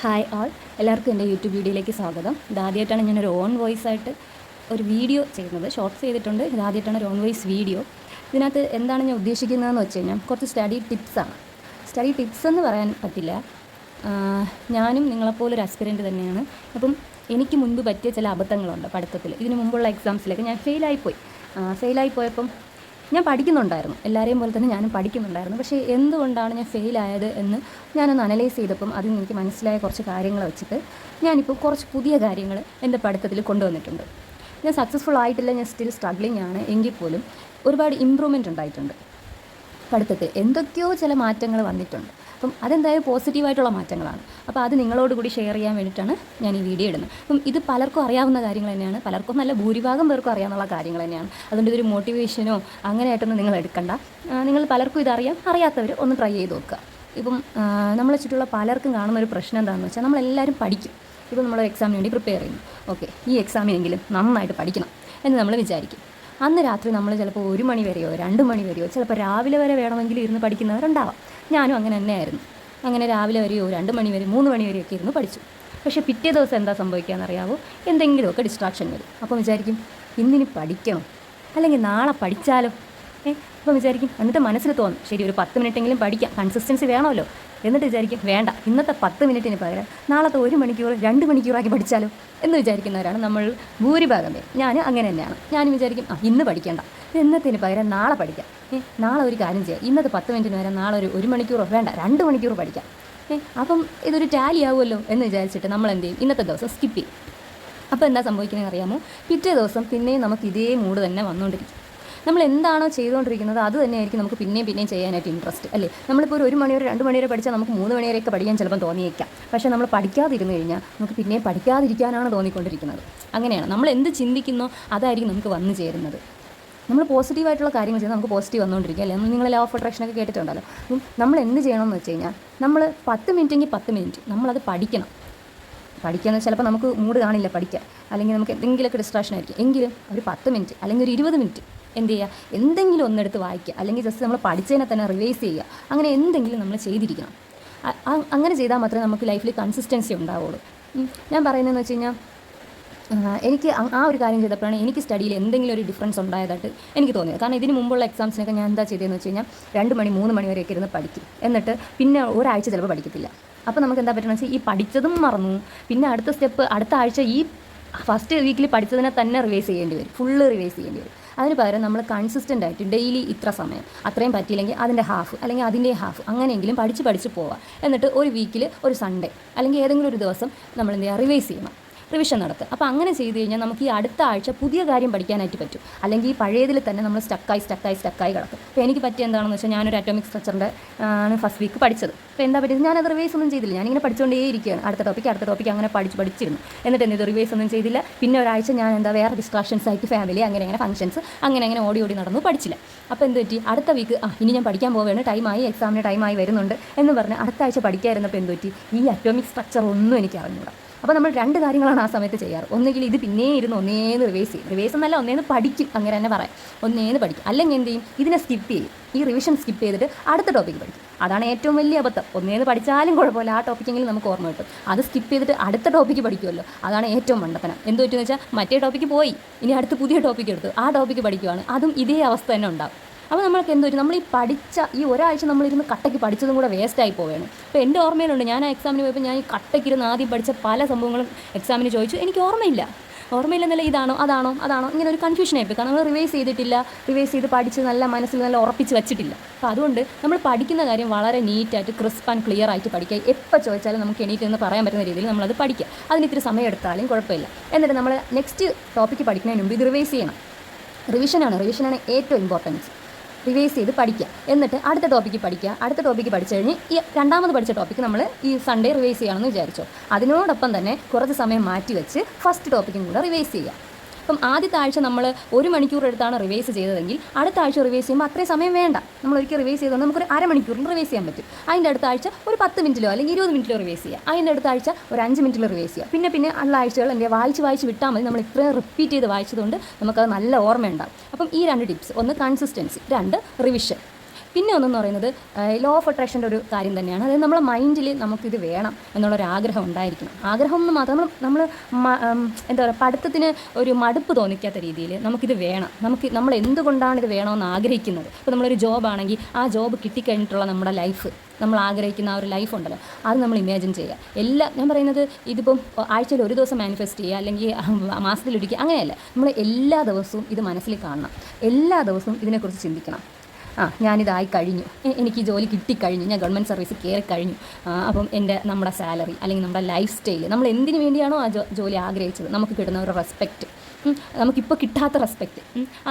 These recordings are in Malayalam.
ഹായ് ആൾ, എല്ലാവർക്കും എൻ്റെ യൂട്യൂബ് വീഡിയോയിലേക്ക് സ്വാഗതം. ഇതാദ്യമായിട്ടാണ് ഞാനൊരു ഓൺ വോയിസ് ആയിട്ട് ഒരു വീഡിയോ ചെയ്യുന്നത്. ഷോർട്ട്സ് ചെയ്തിട്ടുണ്ട്, ഇതാദ്യമായിട്ടാണ് ഒരു ഓൺ വോയിസ് വീഡിയോ. ഇതിനകത്ത് എന്താണ് ഞാൻ ഉദ്ദേശിക്കുന്നതെന്ന് വെച്ച് കഴിഞ്ഞാൽ കുറച്ച് സ്റ്റഡി ടിപ്സാണ്. സ്റ്റഡി ടിപ്സ് എന്ന് പറയാൻ പറ്റില്ല. ഞാനും നിങ്ങളെപ്പോലൊരു ആസ്പിരൻറ്റ് തന്നെയാണ്. അപ്പം എനിക്ക് മുൻപ് പറ്റിയ ചില അബദ്ധങ്ങളുണ്ട് പഠിത്തത്തിൽ. ഇതിന് മുമ്പുള്ള എക്സാംസിലൊക്കെ ഞാൻ ഫെയിലായിപ്പോയപ്പം ഞാൻ പഠിക്കുന്നുണ്ടായിരുന്നു, എല്ലാവരെയും പോലെ തന്നെ ഞാനും പഠിക്കുന്നുണ്ടായിരുന്നു. പക്ഷേ എന്തുകൊണ്ടാണ് ഞാൻ ഫെയിലായത് എന്ന് ഞാനൊന്ന് അനലൈസ് ചെയ്തപ്പം അതിൽ നിന്ന് എനിക്ക് മനസ്സിലായ കുറച്ച് കാര്യങ്ങൾ വെച്ചിട്ട് ഞാനിപ്പോൾ കുറച്ച് പുതിയ കാര്യങ്ങൾ എൻ്റെ പഠിത്തത്തിൽ കൊണ്ടുവന്നിട്ടുണ്ട്. ഞാൻ സക്സസ്ഫുൾ ആയിട്ടില്ല, ഞാൻ സ്റ്റിൽ സ്ട്രഗ്ലിംഗ് ആണ്. എങ്കിൽ പോലും ഒരുപാട് ഇമ്പ്രൂവ്മെൻറ്റ് ഉണ്ടായിട്ടുണ്ട് പഠിത്തത്തിൽ. എന്തൊക്കെയോ ചില മാറ്റങ്ങൾ വന്നിട്ടുണ്ട്. അപ്പം അതെന്തായാലും പോസിറ്റീവായിട്ടുള്ള മാറ്റങ്ങളാണ്. അപ്പോൾ അത് നിങ്ങളോട് കൂടി ഷെയർ ചെയ്യാൻ വേണ്ടിയിട്ടാണ് ഞാൻ ഈ വീഡിയോ ഇടുന്നത്. അപ്പം ഇത് പലർക്കും അറിയാവുന്ന കാര്യങ്ങൾ തന്നെയാണ്, പലർക്കും നല്ല ഭൂരിഭാഗം പേർക്കും അറിയാവുന്ന കാര്യങ്ങൾ തന്നെയാണ്. അതുകൊണ്ട് ഇതൊരു മോട്ടിവേഷനോ അങ്ങനെയായിട്ടൊന്നും നിങ്ങൾ എടുക്കണ്ട. നിങ്ങൾ പലർക്കും ഇതറിയാം, അറിയാത്തവർ ഒന്ന് ട്രൈ ചെയ്ത് നോക്കുക. ഇപ്പം നമ്മളെ ചുറ്റുള്ള പലർക്കും കാണുന്ന ഒരു പ്രശ്നം എന്താണെന്ന് വെച്ചാൽ നമ്മളെല്ലാവരും പഠിക്കും. ഇപ്പം നമ്മളൊരു എക്സാമിന് വേണ്ടി പ്രിപ്പയർ ചെയ്യുന്നു. ഓക്കെ, ഈ എക്സാമിനെങ്കിലും നന്നായിട്ട് പഠിക്കണം എന്ന് നമ്മൾ വിചാരിക്കും. അന്ന് രാത്രി നമ്മൾ ചിലപ്പോൾ 1 മണി വരെയോ 2 മണി വരെയോ ചിലപ്പോൾ രാവിലെ വരെ വേണമെങ്കിൽ ഇരുന്ന് പഠിക്കുന്നവരുണ്ടാവാം. ഞാനും അങ്ങനെ തന്നെയായിരുന്നു. അങ്ങനെ രാവിലെ വരെയോ 2 മണി വരെ 3 മണി വരെയൊക്കെ ഇരുന്ന് പഠിച്ചു. പക്ഷേ പിറ്റേ ദിവസം എന്താ സംഭവിക്കുകയെന്നറിയാവോ? എന്തെങ്കിലുമൊക്കെ ഡിസ്ട്രാക്ഷൻ വരും. അപ്പം വിചാരിക്കും ഇന്നിനി പഠിക്കണം, അല്ലെങ്കിൽ നാളെ പഠിച്ചാലോ. അപ്പം വിചാരിക്കും, എന്നിട്ട് മനസ്സിൽ തോന്നും ശരി ഒരു 10 മിനിറ്റെങ്കിലും പഠിക്കാം, കൺസിസ്റ്റൻസി വേണമല്ലോ. എന്നിട്ട് വിചാരിക്കും വേണ്ട, ഇന്നത്തെ 10 മിനിറ്റിന് പകരം നാളത്തെ 1 മണിക്കൂർ 2 മണിക്കൂറാക്കി പഠിച്ചാലോ എന്ന് വിചാരിക്കുന്നവരാണ് നമ്മൾ ഭൂരിഭാഗം പേര്. ഞാൻ അങ്ങനെ തന്നെയാണ്. ഞാനും വിചാരിക്കും ഇന്ന് പഠിക്കേണ്ട, ഇന്നത്തിന് പകരം നാളെ പഠിക്കാം. നാളെ ഒരു കാര്യം ചെയ്യാം, ഇന്നത്തെ 10 മിനിറ്റിന് പകരം നാളെ ഒരു 1 മണിക്കൂറോ വേണ്ട 2 മണിക്കൂർ പഠിക്കാം. അപ്പം ഇതൊരു ടാലി ആവുമല്ലോ എന്ന് വിചാരിച്ചിട്ട് നമ്മൾ എന്ത് ചെയ്യും, ഇന്നത്തെ ദിവസം സ്കിപ്പ് ചെയ്യും. അപ്പോൾ എന്താ സംഭവിക്കുന്നത് അറിയാമോ? പിറ്റേ ദിവസം പിന്നെയും നമുക്ക് ഇതേ മൂഡ് തന്നെ വന്നുകൊണ്ടിരിക്കും. നമ്മൾ എന്താണോ ചെയ്തുകൊണ്ടിരിക്കുന്നത് അത് തന്നെയായിരിക്കും നമുക്ക് പിന്നെയും ചെയ്യാനായിട്ട് ഇൻട്രസ്റ്റ്, അല്ലേ? നമ്മളിപ്പോൾ ഒരു 1 മണി വരെ 2 മണി വരെ പഠിച്ചാൽ നമുക്ക് 3 മണി വരെയൊക്കെ പഠിക്കാൻ ചിലപ്പം തോന്നിയേക്കാം. പക്ഷേ നമ്മൾ പഠിക്കാതിരുന്നു കഴിഞ്ഞാൽ നമുക്ക് പിന്നെയും പഠിക്കാതിരിക്കാനാണ് തോന്നിക്കൊണ്ടിരിക്കുന്നത്. അങ്ങനെയാണ്, നമ്മൾ എന്ത് ചിന്തിക്കുന്നോ അതായിരിക്കും നമുക്ക് വന്നു ചേരുന്നത്. നമ്മൾ പോസിറ്റീവായിട്ടുള്ള കാര്യങ്ങൾ ചെയ്താൽ നമുക്ക് പോസിറ്റീവ് വന്നുകൊണ്ടിരിക്കുക, അല്ലേ? നിങ്ങൾ ലോ ഓഫ് അട്രാക്ഷനൊക്കെ കേട്ടിട്ടുണ്ടല്ലോ. അപ്പം നമ്മൾ എന്ത് ചെയ്യണമെന്ന് വെച്ച് കഴിഞ്ഞാൽ നമ്മൾ 10 മിനിറ്റെങ്കിൽ 10 മിനിറ്റ് നമ്മളത് പഠിക്കണം. പഠിക്കാന്ന് ചിലപ്പോൾ നമുക്ക് മൂഡ് കാണില്ല പഠിക്കാൻ, അല്ലെങ്കിൽ നമുക്ക് എന്തെങ്കിലുമൊക്കെ ഡിസ്ട്രാക്ഷൻ ആയിരിക്കും. എങ്കിലും ഒരു 10 മിനിറ്റ് അല്ലെങ്കിൽ ഒരു 20 മിനിറ്റ് എന്ത് ചെയ്യുക, എന്തെങ്കിലും ഒന്നെടുത്ത് വായിക്കുക, അല്ലെങ്കിൽ ജസ്റ്റ് നമ്മൾ പഠിച്ചതിനെ തന്നെ റിവൈസ് ചെയ്യുക. അങ്ങനെ എന്തെങ്കിലും നമ്മൾ ചെയ്തിരിക്കണം. അങ്ങനെ ചെയ്താൽ മാത്രമേ നമുക്ക് ലൈഫിൽ കൺസിസ്റ്റൻസി ഉണ്ടാവുള്ളൂ. ഞാൻ പറയുന്നതെന്ന് വെച്ച് കഴിഞ്ഞാൽ എനിക്ക് ആ ഒരു കാര്യം ചെയ്തപ്പോഴാണ് എനിക്ക് സ്റ്റഡിയിൽ എന്തെങ്കിലും ഒരു ഡിഫറൻസ് ഉണ്ടായതായിട്ട് എനിക്ക് തോന്നിയത്. കാരണം ഇതിന് മുമ്പുള്ള എക്സാംസിനൊക്കെ ഞാൻ എന്താ ചെയ്തതെന്ന് വെച്ച് കഴിഞ്ഞാൽ 2 മണി 3 മണി വരെയൊക്കെ ഇരുന്ന് പഠിക്കും. എന്നിട്ട് പിന്നെ ഒരാഴ്ച ചിലപ്പോൾ പഠിക്കത്തില്ല. അപ്പോൾ നമുക്ക് എന്താ പറ്റുന്നത് വെച്ചാൽ ഈ പഠിച്ചതും മറന്നു. പിന്നെ അടുത്ത സ്റ്റെപ്പ് അടുത്ത ആഴ്ച ഈ ഫസ്റ്റ് വീക്കിൽ പഠിച്ചതിനെ തന്നെ റിവൈസ് ചെയ്യേണ്ടി വരും, ഫുള്ള് റിവൈസ് ചെയ്യേണ്ടി വരും. അതിന് പകരം നമ്മൾ കൺസിസ്റ്റൻ്റ് ആയിട്ട് ഡെയിലി ഇത്ര സമയം, അത്രയും പറ്റിയില്ലെങ്കിൽ അതിൻ്റെ ഹാഫ് അല്ലെങ്കിൽ അതിൻ്റെ ഹാഫ് അങ്ങനെയെങ്കിലും പഠിച്ച് പോവുക. എന്നിട്ട് ഒരു വീക്കിൽ ഒരു സൺഡേ അല്ലെങ്കിൽ ഏതെങ്കിലും ഒരു ദിവസം നമ്മൾ എന്ത് ചെയ്യുക, റിവൈസ് ചെയ്യണം, റിവിഷൻ നടത്തുക. അപ്പോൾ അങ്ങനെ ചെയ്ത് കഴിഞ്ഞാൽ നമുക്ക് ഈ അടുത്ത ആഴ്ച പുതിയ കാര്യം പഠിക്കാനായിട്ട് പറ്റും. അല്ലെങ്കിൽ ഈ പഴയതിൽ തന്നെ നമ്മൾ സ്റ്റക്കായി കിടക്കും. അപ്പോൾ എനിക്ക് പറ്റിയ എന്താണെന്ന് വെച്ചാൽ ഞാനൊരു അറ്റോമിക് സ്ട്രക്ചറിൻ്റെ ആണ് ഫസ്റ്റ് വീക്ക് പഠിച്ചത്. അപ്പോൾ എന്താ പറ്റിയത്, ഞാനത് റിവൈസ് ഒന്നും ചെയ്തില്ല. ഞാനിങ്ങനെ പഠിച്ചുകൊണ്ടേ ഇരിക്കുകയാണ്, അടുത്ത ടോപ്പിക്ക് അങ്ങനെ പഠിച്ചിരുന്നു. എന്നിട്ട് എന്ത് റിവൈസ് ഒന്നും ചെയ്തില്ല. പിന്നെ ഒരാഴ്ച ഞാൻ വേറെ ഡിസ്ട്രാക്ഷൻസ് ആയിട്ട് ഫാമിലി അങ്ങനെ ഫംഗ്ഷൻസ് അങ്ങനെ ഓടി നടന്നു പഠിച്ചില്ല. അപ്പോൾ എന്ത് പറ്റി, അടുത്ത വീക്ക് ഇനി ഞാൻ പഠിക്കാൻ പോവുകയാണ്, ടൈമായി, എക്സാമിന് ടൈമായി വരുന്നുണ്ട് എന്ന് പറഞ്ഞ് അടുത്ത ആഴ്ച പഠിക്കാതിരുന്നപ്പോൾ എന്ത് പറ്റി, ഈ അറ്റോമിക് സ്ട്രക്ചർ ഒന്നും എനിക്ക് അറിഞ്ഞൂടാ. അപ്പോൾ നമ്മൾ 2 കാര്യങ്ങളാണ് ആ സമയത്ത് ചെയ്യാറ്. ഒന്നുകിൽ ഇത് പിന്നെയും ഇരുന്ന് ഒന്നേന്ന് റിവൈസ് എന്നല്ല, ഒന്നേന്ന് പഠിക്കും, അങ്ങനെ തന്നെ പറയാം, ഒന്നേന്ന് പഠിക്കും. അല്ലെങ്കിൽ എന്ത് ചെയ്യും, ഇതിനെ സ്കിപ്പ് ചെയ്യും, ഈ റിവിഷൻ സ്കിപ്പ് ചെയ്തിട്ട് അടുത്ത ടോപ്പിക്ക് പഠിക്കും. അതാണ് ഏറ്റവും വലിയ അബദ്ധം. ഒന്നേന്ന് പഠിച്ചാലും കുഴപ്പമില്ല, ആ ടോപ്പിക്കെങ്കിലും നമുക്ക് ഓർമ്മ കിട്ടും. അത് സ്കിപ്പ് ചെയ്തിട്ട് അടുത്ത ടോപ്പിക്ക് പഠിക്കുമല്ലോ, അതാണ് ഏറ്റവും മണ്ടത്തനം. എന്ത് പറ്റുമെന്ന് വെച്ചാൽ മറ്റേ ടോപ്പിക്ക് പോയി, ഇനി അടുത്ത് പുതിയ ടോപ്പിക്ക് എടുത്തു, ആ ടോപ്പിക്ക് പഠിക്കുവാണ്, അതും ഇതേ അവസ്ഥ തന്നെ ഉണ്ടാകും. അപ്പോൾ നമ്മൾക്ക് എന്ത് പറ്റും, നമ്മൾ ഈ പഠിച്ച ഈ ഒരാഴ്ച നമ്മളിരുന്ന് കട്ടയ്ക്ക് പഠിച്ചതും കൂടെ വേസ്റ്റായി പോവുകയാണ്. അപ്പോൾ എൻ്റെ ഓർമ്മയിലുണ്ട്, ഞാൻ ആ എക്സാമിന് പോയപ്പോൾ ഞാൻ ഈ കട്ടയ്ക്കിരുന്ന് ആദ്യം പഠിച്ച പല സംഭവങ്ങളും എക്സാമിന് ചോദിച്ചു, എനിക്ക് ഓർമ്മയില്ലെന്നല്ല, അതാണോ ഇങ്ങനെ ഒരു കൺഫ്യൂഷൻ ആയിപ്പോയി. കാരണം നമ്മൾ റിവൈസ് ചെയ്ത് പഠിച്ച് നല്ല മനസ്സിൽ നല്ല ഉറപ്പിച്ച് വെച്ചിട്ടില്ല. അപ്പോൾ അതുകൊണ്ട് നമ്മൾ പഠിക്കുന്ന കാര്യം വളരെ നീറ്റായിട്ട് ക്രിസ്പ് ആൻഡ് ക്ലിയർ ആയിട്ട് പഠിക്കുക. എപ്പോൾ ചോദിച്ചാലും നമുക്ക് എണീറ്റ് എന്ന് പറയാൻ പറ്റുന്ന രീതിയിൽ നമ്മളത് പഠിക്കുക. അതിന് ഇത്തിരി സമയം എടുത്താലും കുഴപ്പമില്ല. എന്നിട്ട് നമ്മൾ നെക്സ്റ്റ് ടോപ്പിക്ക് പഠിക്കുന്നതിന് മുമ്പ് ഇത് റിവൈസ് ചെയ്യണം. റിവിഷനാണ് ഏറ്റവും ഇമ്പോർട്ടൻസ്. റിവൈസ് ചെയ്ത് പഠിക്കുക. എന്നിട്ട് അടുത്ത ടോപ്പിക്ക് പഠിച്ചു കഴിഞ്ഞ് ഈ രണ്ടാമത് പഠിച്ച ടോപ്പിക്ക് നമ്മൾ ഈ സൺഡേ റിവൈസ് ചെയ്യുകയാണെന്ന് വിചാരിച്ചോ. അതിനോടൊപ്പം തന്നെ കുറച്ച് സമയം മാറ്റി വെച്ച് ഫസ്റ്റ് ടോപ്പിക്കും കൂടെ റിവൈസ് ചെയ്യുക. അപ്പം ആദ്യത്തെ ആഴ്ച നമ്മൾ 1 മണിക്കൂർ എടുത്താണ് റിവൈസ് ചെയ്തതെങ്കിൽ അടുത്ത ആഴ്ച റിവൈസ് ചെയ്യുമ്പോൾ അത്രയും സമയം വേണ്ട. നമ്മൾ ഒരിക്കൽ റിവൈസ് ചെയ്തുകൊണ്ട് നമുക്കൊരു 1/2 മണിക്കൂറിൽ റിവൈസ് ചെയ്യാൻ പറ്റും. അതിൻ്റെ അടുത്ത ആഴ്ച ഒരു 10 മിനിറ്റിലോ അല്ലെങ്കിൽ 20 മിനിറ്റിലോ റിവൈസ് ചെയ്യുക. അതിൻ്റെ അടുത്ത ആഴ്ച ഒരു 5 മിനിറ്റിൽ റിവൈസ് ചെയ്യുക. പിന്നെ ഉള്ള ആഴ്ചകൾ എൻ്റെ വായിച്ച് വിട്ടാൽ മതി. നമ്മൾ ഇത്രയും റിപ്പീറ്റ് ചെയ്ത് വായിച്ചതുകൊണ്ട് നമുക്കത് നല്ല ഓർമ്മയുണ്ടാകും. അപ്പം ഈ 2 ടിപ്സ്, ഒന്ന് കൺസിസ്റ്റൻസി, 2 റിവിഷൻ. പിന്നെ ഒന്നെന്ന് പറയുന്നത് ലോ ഓഫ് അട്രാക്ഷൻ്റെ ഒരു കാര്യം തന്നെയാണ്. അതായത് നമ്മളെ മൈൻഡിൽ നമുക്കിത് വേണം എന്നുള്ളൊരാഗ്രഹം ഉണ്ടായിരിക്കണം. ആഗ്രഹം എന്ന് മാത്രം നമ്മൾ എന്താ പറയുക, പഠിത്തത്തിന് ഒരു മടുപ്പ് തോന്നിക്കാത്ത രീതിയിൽ നമുക്കിത് വേണം. നമ്മൾ എന്തുകൊണ്ടാണ് ഇത് വേണമെന്ന് ആഗ്രഹിക്കുന്നത്. ഇപ്പോൾ നമ്മളൊരു ജോബാണെങ്കിൽ ആ ജോബ് കിട്ടിക്കഴിഞ്ഞിട്ടുള്ള നമ്മുടെ ലൈഫ്, നമ്മൾ ആഗ്രഹിക്കുന്ന ആ ഒരു ലൈഫ് ഉണ്ടല്ലോ, അത് നമ്മൾ ഇമാജിൻ ചെയ്യുക. ഞാൻ പറയുന്നത് ഇതിപ്പം ആഴ്ചയിൽ ഒരു ദിവസം മാനിഫെസ്റ്റ് ചെയ്യുക, അല്ലെങ്കിൽ മാസത്തിലൊരിക്കൽ, അങ്ങനെയല്ല. നമ്മൾ എല്ലാ ദിവസവും ഇത് മനസ്സിൽ കാണണം, എല്ലാ ദിവസവും ഇതിനെക്കുറിച്ച് ചിന്തിക്കണം. ഞാനിതായി കഴിഞ്ഞു, എനിക്ക് ഈ ജോലി കിട്ടിക്കഴിഞ്ഞു, ഞാൻ ഗവൺമെൻറ് സർവീസ് കയറി കഴിഞ്ഞു. അപ്പം നമ്മുടെ സാലറി അല്ലെങ്കിൽ നമ്മുടെ ലൈഫ് സ്റ്റൈൽ, നമ്മൾ എന്തിനു വേണ്ടിയാണോ ആ ജോലി ആഗ്രഹിച്ചത്, നമുക്ക് കിട്ടുന്ന ഒരു റെസ്പെക്റ്റ്, നമുക്കിപ്പോൾ കിട്ടാത്ത റെസ്പെക്റ്റ്,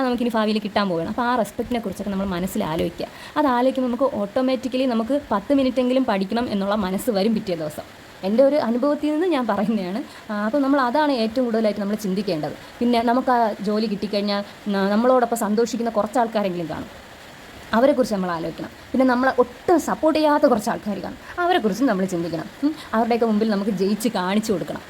നമുക്കിനി ഭാവിയിൽ കിട്ടാൻ പോവുകയാണ്. അപ്പോൾ ആ റെസ്പെക്റ്റിനെ കുറിച്ചൊക്കെ നമ്മൾ മനസ്സിൽ ആലോചിക്കുക. അത് ആലോചിക്കുമ്പോൾ നമുക്ക് ഓട്ടോമാറ്റിക്കലി നമുക്ക് 10 മിനിറ്റെങ്കിലും പഠിക്കണം എന്നുള്ള മനസ്സ് വരും പിറ്റേ ദിവസം. എൻ്റെ ഒരു അനുഭവത്തിൽ നിന്ന് ഞാൻ പറയുന്നതാണ്. അപ്പോൾ നമ്മൾ അതാണ് ഏറ്റവും കൂടുതലായിട്ട് നമ്മൾ ചിന്തിക്കേണ്ടത്. പിന്നെ നമുക്ക് ആ ജോലി കിട്ടിക്കഴിഞ്ഞാൽ നമ്മളോടൊപ്പം സന്തോഷിക്കുന്ന കുറച്ച് ആൾക്കാരെങ്കിലും കാണും, അവരെക്കുറിച്ച് നമ്മൾ ആലോചിക്കണം. പിന്നെ നമ്മളെ ഒട്ടും സപ്പോർട്ട് ചെയ്യാത്ത കുറച്ച് ആൾക്കാർ കാണും, അവരെക്കുറിച്ചും നമ്മൾ ചിന്തിക്കണം. അവരുടെയൊക്കെ മുമ്പിൽ നമുക്ക് ജയിച്ച് കാണിച്ചു കൊടുക്കണം.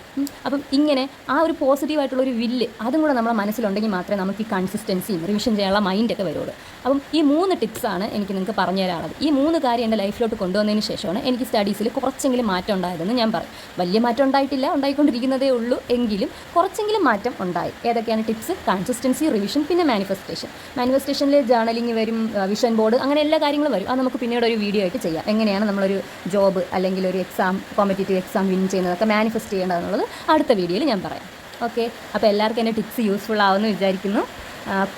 അപ്പം ഇങ്ങനെ ആ ഒരു പോസിറ്റീവായിട്ടുള്ളൊരു വില്ല് അതും കൂടെ നമ്മളെ മനസ്സിലുണ്ടെങ്കിൽ മാത്രമേ നമുക്ക് ഈ കൺസിസ്റ്റൻസിയും റിവിഷൻ ചെയ്യാനുള്ള മൈൻഡൊക്കെ വരുള്ളൂ. അപ്പം ഈ 3 ടിപ്സാണ് എനിക്ക് നിങ്ങൾക്ക് പറഞ്ഞു തരാനുള്ളത്. ഈ 3 കാര്യം എൻ്റെ ലൈഫിലോട്ട് കൊണ്ടുവന്നതിന് ശേഷമാണ് എനിക്ക് സ്റ്റഡീസിൽ കുറച്ചെങ്കിലും മാറ്റം ഉണ്ടായതെന്ന് ഞാൻ പറയും. വലിയ മാറ്റം ഉണ്ടായിട്ടില്ല, ഉണ്ടായിക്കൊണ്ടിരിക്കുന്നതേ ഉള്ളൂ, എങ്കിലും കുറച്ചെങ്കിലും മാറ്റം ഉണ്ടായി. ഏതൊക്കെയാണ് ടിപ്സ്? കൺസിസ്റ്റൻസി, റിവിഷൻ, പിന്നെ മാനിഫെസ്റ്റേഷനിൽ ജേർണലിംഗ് വരും, വിഷൻ ബോർഡ്, അങ്ങനെ എല്ലാ കാര്യങ്ങളും വരും. അത് നമുക്ക് പിന്നീട് ഒരു വീഡിയോ ആയിട്ട് ചെയ്യാം. എങ്ങനെയാണ് നമ്മളൊരു ജോബ് അല്ലെങ്കിൽ ഒരു കോമ്പറ്റേറ്റീവ് എക്സാം വിൻ ചെയ്യുന്നതൊക്കെ മാനിഫെസ്റ്റ് ചെയ്യേണ്ടതെന്നുള്ളത് അടുത്ത വീഡിയോയിൽ ഞാൻ പറയാം. ഓക്കെ, അപ്പോൾ എല്ലാവർക്കും എൻ്റെ ടിപ്സ് യൂസ്ഫുൾ ആവുമെന്ന് വിചാരിക്കുന്നു.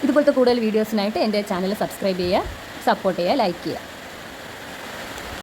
ഇതുപോലത്തെ കൂടുതൽ വീഡിയോസിനായിട്ട് എൻ്റെ ചാനൽ സബ്സ്ക്രൈബ് ചെയ്യുക, സപ്പോർട്ട് ചെയ്യുക, ലൈക്ക് ചെയ്യുക.